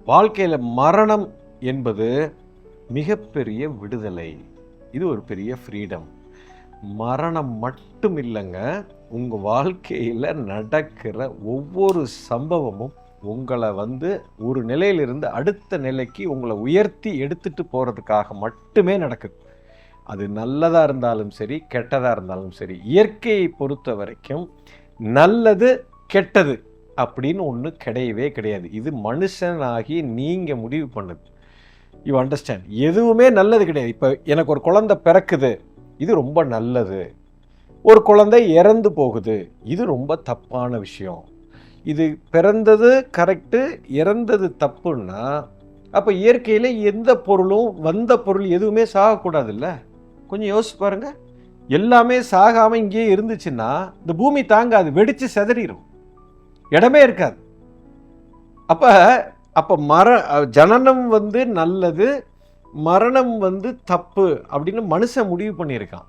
வாழ்க்கையில் மரணம் என்பது மிகப்பெரிய விடுதலை. இது ஒரு பெரிய ஃப்ரீடம். மரணம் மட்டும் இல்லைங்க, உங்கள் வாழ்க்கையில் நடக்கிற ஒவ்வொரு சம்பவமும் உங்களை ஒரு நிலையிலிருந்து அடுத்த நிலைக்கு உங்களை உயர்த்தி எடுத்துட்டு போகிறதுக்காக மட்டுமே நடக்குது. அது நல்லதாக இருந்தாலும் சரி, கெட்டதாக இருந்தாலும் சரி. இயற்கையை பொறுத்த வரைக்கும் நல்லது கெட்டது அப்படின்னு ஒன்று கிடையவே கிடையாது. இது மனுஷனாகி நீங்கள் முடிவு பண்ணுது. You understand? எதுவுமே நல்லது கிடையாது. இப்போ எனக்கு ஒரு குழந்தை பிறக்குது, இது ரொம்ப நல்லது. ஒரு குழந்தை இறந்து போகுது, இது ரொம்ப தப்பான விஷயம். இது பிறந்தது கரெக்டு, இறந்தது தப்புன்னா அப்போ இயற்கையில் எந்த பொருளும் வந்த பொருள் எதுவுமே சாகக்கூடாதுல்ல? கொஞ்சம் யோசிச்சு பாருங்க. எல்லாமே சாகாமல் இங்கேயே இருந்துச்சுன்னா இந்த பூமி தாங்காது, வெடித்து செதறிடும், இடமே இருக்காது. அப்போ ஜனனம் நல்லது, மரணம் தப்பு அப்படின்னு மனுஷன் முடிவு பண்ணியிருக்கான்.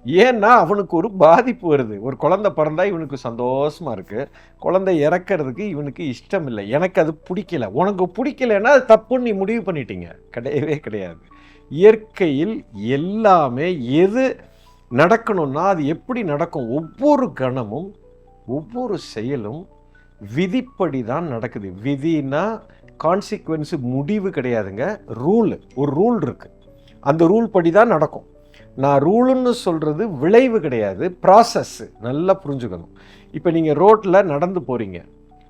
ஏன்னா அவனுக்கு ஒரு பாதிப்பு வருது. ஒரு குழந்தை பிறந்தா இவனுக்கு சந்தோஷமா இருக்கு, குழந்தை இறக்கிறதுக்கு இவனுக்கு இஷ்டம் இல்லை. எனக்கு அது பிடிக்கல. உனக்கு பிடிக்கலைன்னா அது தப்புன்னு நீ முடிவு பண்ணிட்டீங்க. கிடையவே கிடையாது. இயற்கையில் எல்லாமே எது நடக்கணும்னா அது எப்படி நடக்கும்? ஒவ்வொரு கணமும் ஒவ்வொரு செயலும் விதிப்படி தான் நடக்குது. விதினா கான்சிக்வன்ஸு, முடிவு கிடையாதுங்க, ரூல். ஒரு ரூல் இருக்கு, அந்த ரூல் படி தான் நடக்கும். நான் ரூலுன்னு சொல்கிறது விளைவு கிடையாது, ப்ராசஸ்ஸு. நல்லா புரிஞ்சுக்கணும். இப்போ நீங்கள் ரோட்டில் நடந்து போகிறீங்க,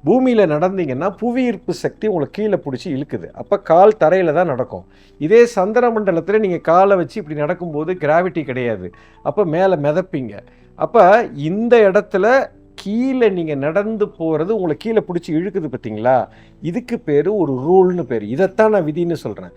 பூமியில் நடந்தீங்கன்னா புவியீர்ப்பு சக்தி உங்களை கீழே பிடிச்சி இழுக்குது. அப்போ கால் தரையில் தான் நடக்கும். இதே சந்திர மண்டலத்தில் நீங்கள் காலை வச்சு இப்படி நடக்கும்போது கிராவிட்டி கிடையாது, அப்போ மேலே மிதப்பீங்க. அப்போ இந்த இடத்துல கீழே நீங்கள் நடந்து போகிறது உங்களை கீழே பிடிச்சி இழுக்குது பார்த்தீங்களா? இதுக்கு பேர் ஒரு ரூல்னு பேர். இதைத்தான் நான் விதின்னு சொல்கிறேன்.